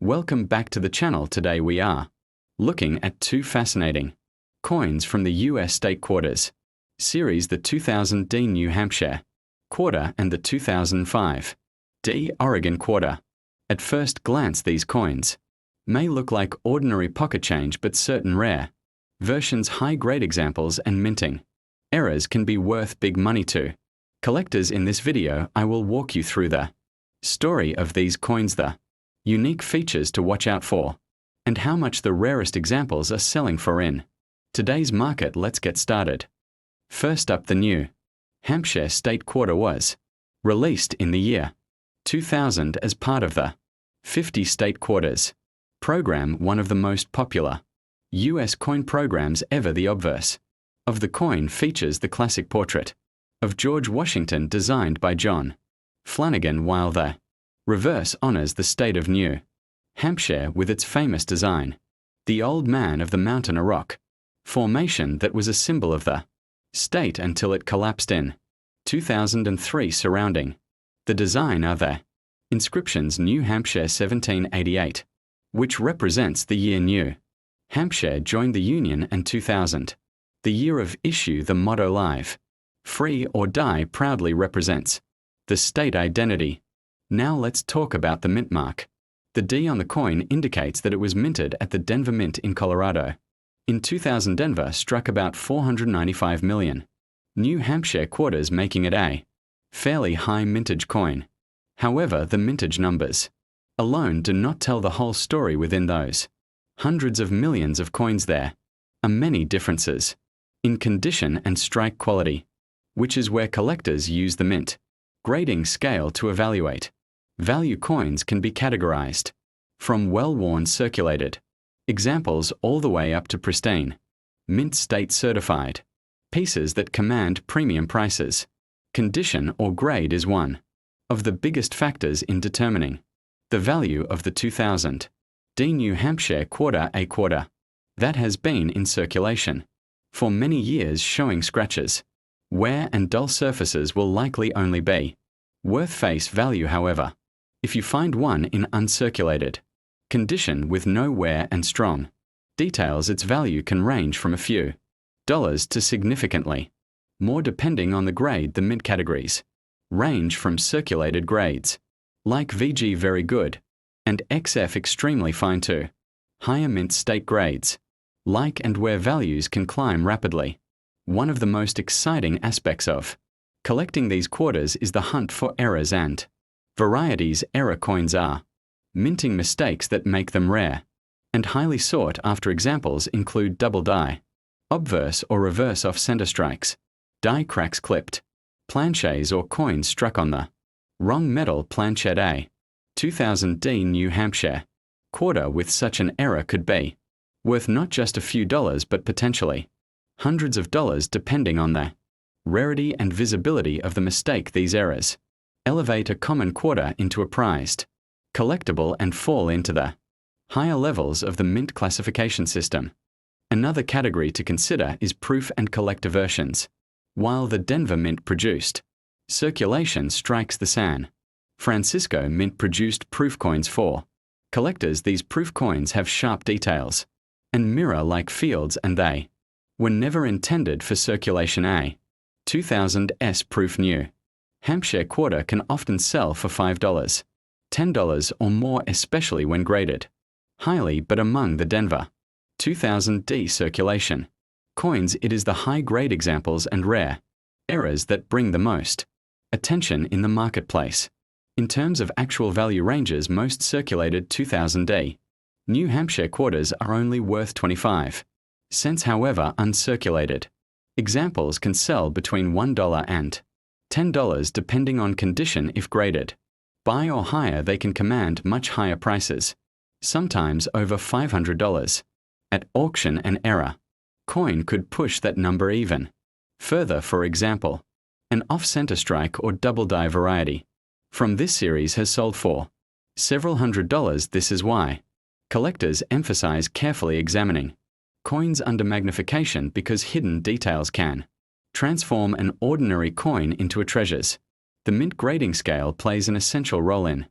Welcome back to the channel. Today we are looking at two fascinating coins from the US state quarters series, the 2000D New Hampshire quarter and the 2005D Oregon quarter. At first glance, these coins may look like ordinary pocket change, but certain rare versions, high-grade examples and minting errors can be worth big money to collectors. In this video, I will walk you through the story of these coins, the unique features to watch out for, and how much the rarest examples are selling for in today's market. Let's get started. First up, the New Hampshire state quarter was released in the year 2000 as part of the 50 state quarters program, one of the most popular US coin programs ever. The obverse of the coin features the classic portrait of George Washington designed by John Flanagan, while the reverse honors the state of New Hampshire with its famous design, the Old Man of the Mountain, a rock formation that was a symbol of the state until it collapsed in 2003. Surrounding the design are the inscriptions New Hampshire 1788, which represents the year New Hampshire joined the Union, and 2000, the year of issue. The motto "Live, Free or Die" proudly represents the state identity. Now let's talk about the mint mark. The D on the coin indicates that it was minted at the Denver Mint in Colorado. In 2000, Denver struck about 495 million New Hampshire quarters, making it a fairly high mintage coin. However, the mintage numbers alone do not tell the whole story. Within those hundreds of millions of coins, there are many differences in condition and strike quality, which is where collectors use the mint grading scale to evaluate value. Coins can be categorized from well-worn circulated examples all the way up to pristine, mint state certified pieces that command premium prices. Condition or grade is one of the biggest factors in determining the value of the 2000D New Hampshire quarter, a quarter that has been in circulation for many years, showing scratches, wear and dull surfaces will likely only be worth face value. However, if you find one in uncirculated condition with no wear and strong details, its value can range from a few dollars to significantly more depending on the grade. The mint categories range from circulated grades like VG very good and XF extremely fine to higher mint state grades like and where values can climb rapidly. One of the most exciting aspects of collecting these quarters is the hunt for errors and varieties. Error coins are minting mistakes that make them rare and highly sought after. Examples include double die, obverse or reverse off-center strikes, die cracks, clipped planchets, or coins struck on the wrong metal. Planchet a 2000D New Hampshire quarter with such an error could be worth not just a few dollars but potentially hundreds of dollars depending on the rarity and visibility of the mistake. These errors elevate a common quarter into a prized collectible and fall into the higher levels of the mint classification system. Another category to consider is proof and collector versions. While the Denver Mint produced circulation strikes, the San Francisco Mint produced proof coins for collectors. These proof coins have sharp details and mirror-like fields, and they were never intended for circulation. A 2000S proof New Hampshire quarter can often sell for $5, $10 or more, especially when graded highly, but among the Denver 2000D circulation coins, it is the high-grade examples and rare errors that bring the most attention in the marketplace. In terms of actual value ranges, most circulated 2000D New Hampshire quarters are only worth 25 cents. However, uncirculated examples can sell between $1 and $10 depending on condition. If graded buy or higher, they can command much higher prices, sometimes over $500. At auction, an error coin could push that number even further. For example, an off-center strike or double die variety from this series has sold for several $100s. This is why collectors emphasize carefully examining coins under magnification, because hidden details can transform an ordinary coin into a treasures. The mint grading scale plays an essential role in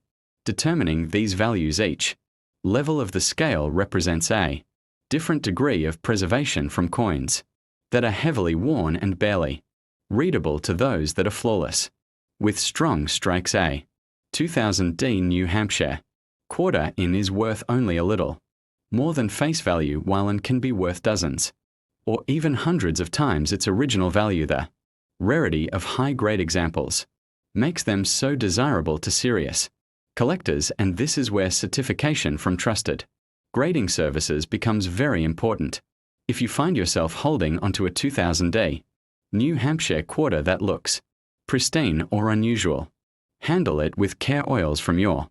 determining these values. Each Level of the scale represents a different degree of preservation from coins that are heavily worn and barely readable to those that are flawless. With strong strikes a 2000 D New Hampshire quarter in is worth only a little more than face value, while in can be worth dozens or even hundreds of times its original value. The rarity of high-grade examples makes them so desirable to serious collectors, and this is where certification from trusted grading services becomes very important. If you find yourself holding onto a 2000 D New Hampshire quarter that looks pristine or unusual, handle it with care. Oils from your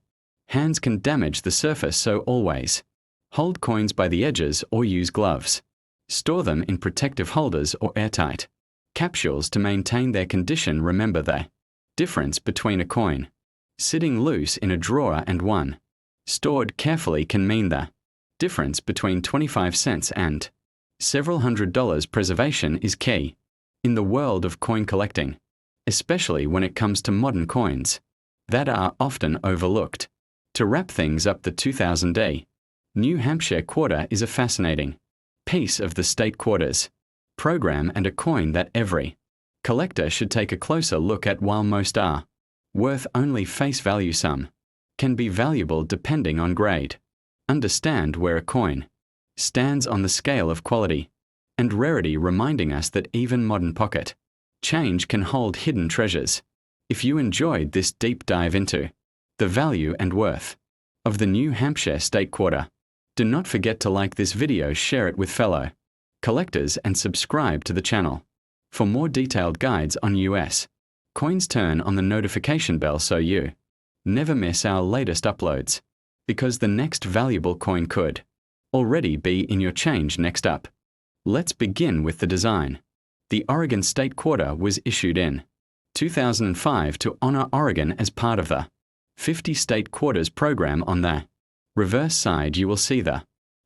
hands can damage the surface, so always hold coins by the edges or use gloves. Store them in protective holders or airtight capsules to maintain their condition. Remember the difference between a coin sitting loose in a drawer and one stored carefully can mean the difference between 25 cents and several $100s. Preservation is key in the world of coin collecting, especially when it comes to modern coins that are often overlooked. To wrap things up, the 2000 D New Hampshire quarter is a fascinating piece of the state quarters program and a coin that every collector should take a closer look at. While most are worth only face value, some can be valuable depending on grade. Understand where a coin stands on the scale of quality and rarity, reminding us that even modern pocket change can hold hidden treasures. If you enjoyed this deep dive into the value and worth of the New Hampshire state quarter, do not forget to like this video, share it with fellow collectors, and subscribe to the channel for more detailed guides on US coins. Turn on the notification bell so you never miss our latest uploads, because the next valuable coin could already be in your change. Next up, let's begin with the design. The Oregon State Quarter was issued in 2005 to honor Oregon as part of the 50 State Quarters program. On the reverse side, you will see the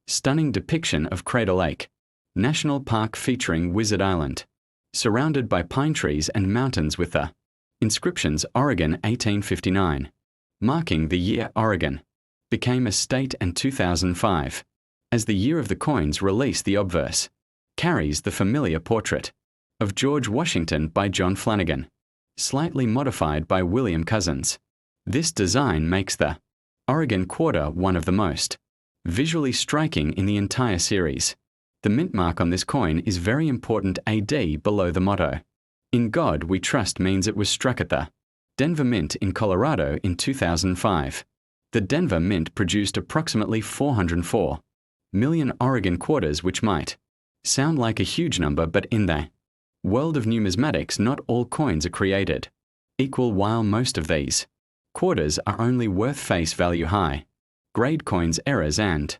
stunning depiction of Crater Lake National Park featuring Wizard Island, surrounded by pine trees and mountains, with the inscriptions Oregon 1859, marking the year Oregon became a state, and 2005 as the year of the coin's release. The obverse carries the familiar portrait of George Washington by John Flanagan, slightly modified by William Cousins. This design makes the Oregon quarter one of the most visually striking in the entire series. The mint mark on this coin is very important. AD below the motto, "In God We Trust," means it was struck at the Denver Mint in Colorado in 2005. The Denver Mint produced approximately 404 million Oregon quarters, which might sound like a huge number, but in the world of numismatics, not all coins are created equal. While most of these quarters are only worth face value, high grade coins, errors, and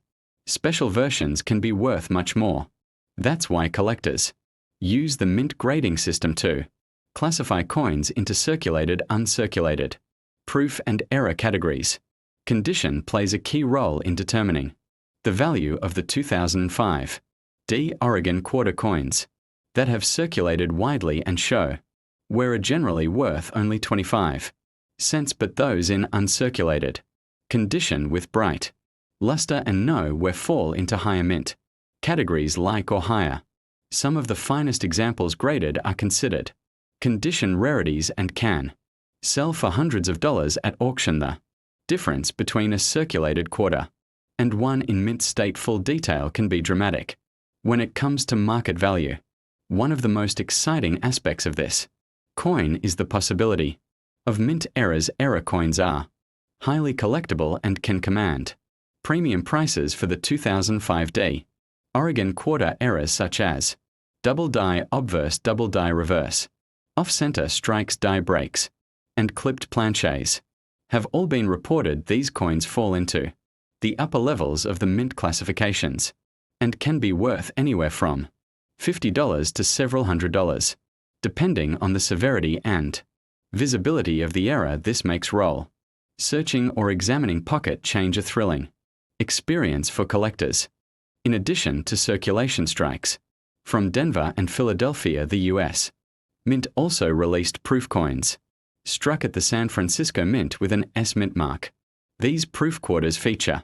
special versions can be worth much more. That's why collectors use the mint grading system to classify coins into circulated, uncirculated, proof, and error categories. Condition plays a key role in determining the value of the 2005 D Oregon quarter coins that have circulated widely and show where are generally worth only 25 cents, but those in uncirculated condition with bright luster and know where fall into higher mint categories, like or higher. Some of the finest examples graded are considered condition rarities and can sell for hundreds of dollars at auction. The difference between a circulated quarter and one in mint state full detail can be dramatic when it comes to market value. One of the most exciting aspects of this coin is the possibility of mint errors. Error coins are highly collectible and can command premium prices. For the 2005 D Oregon quarter, errors such as double die obverse, double die reverse, off-center strikes, die breaks, and clipped planchets have all been reported. These coins fall into the upper levels of the mint classifications and can be worth anywhere from $50 to several $100s, depending on the severity and visibility of the error. This makes roll searching or examining pocket change a thrilling experience for collectors. In addition to circulation strikes from Denver and Philadelphia, the U.S. Mint also released proof coins struck at the San Francisco Mint with an S mint mark. These proof quarters feature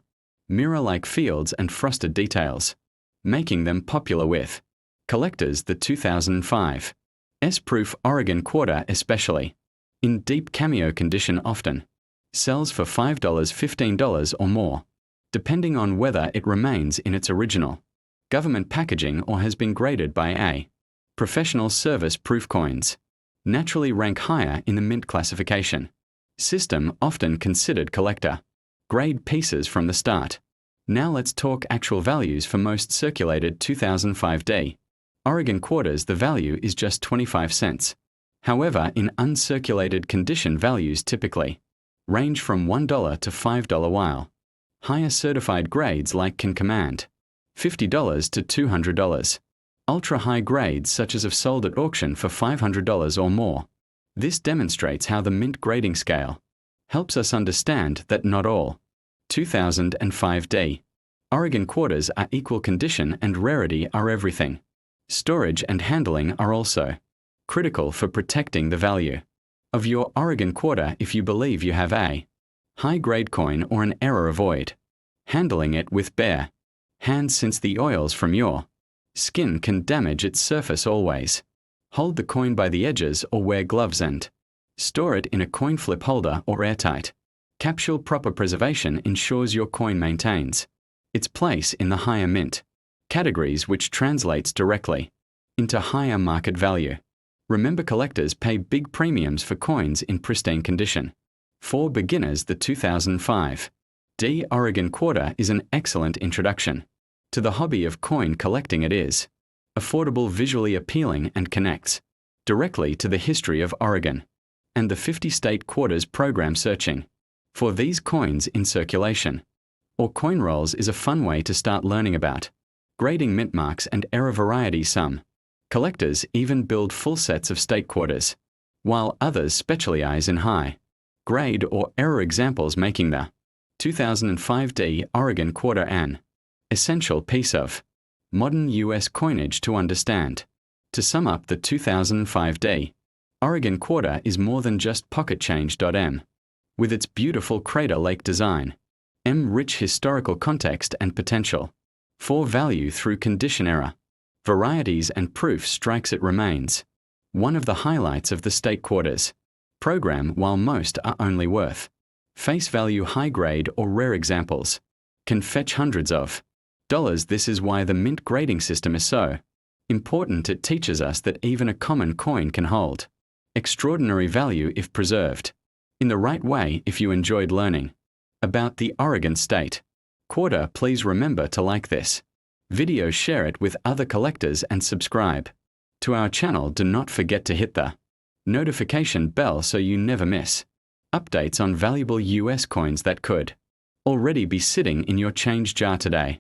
mirror-like fields and frosted details, making them popular with collectors. The 2005 S-Proof Oregon Quarter especially, in deep cameo condition often, sells for $5, $15 or more, depending on whether it remains in its original government packaging or has been graded by a professional service. Proof coins naturally rank higher in the mint classification system, often considered collector grade pieces from the start. Now let's talk actual values for most circulated 2005D Oregon quarters. The value is just 25 cents. However, in uncirculated condition, values typically range from $1 to $5, while higher certified grades like can command $50 to $200. Ultra-high grades such as have sold at auction for $500 or more. This demonstrates how the mint grading scale helps us understand that not all 2005D Oregon quarters are equal condition, and rarity are everything. Storage and handling are also critical for protecting the value of your Oregon quarter. If you believe you have a high-grade coin or an error, avoid handling it with bare hands, since the oils from your skin can damage its surface. Always hold the coin by the edges or wear gloves and store it in a coin flip holder or airtight capsule. Proper preservation ensures your coin maintains its place in the higher mint categories, which translates directly into higher market value. Remember, collectors pay big premiums for coins in pristine condition. For beginners, the 2005D Oregon Quarter is an excellent introduction to the hobby of coin collecting. It is affordable, visually appealing, and connects directly to the history of Oregon and the 50-state quarters program. Searching for these coins in circulation or coin rolls is a fun way to start learning about grading, mint marks, and error varieties. Some collectors even build full sets of state quarters, while others specialize in high grade or error examples, making the 2005D Oregon Quarter an essential piece of modern U.S. coinage to understand. To sum up, the 2005D Oregon Quarter is more than just pocket change. With its beautiful Crater Lake design, rich historical context, and potential for value through condition, error, varieties, and proof strikes, it remains one of the highlights of the state quarters program. While most are only worth face value, high-grade or rare examples can fetch hundreds of dollars. This is why the mint grading system is so important. It teaches us that even a common coin can hold extraordinary value if preserved in the right way. If you enjoyed learning about the Oregon State Quarter, please remember to like this video, share it with other collectors, and subscribe to our channel. Do not forget to hit the notification bell so you never miss updates on valuable US coins that could already be sitting in your change jar today.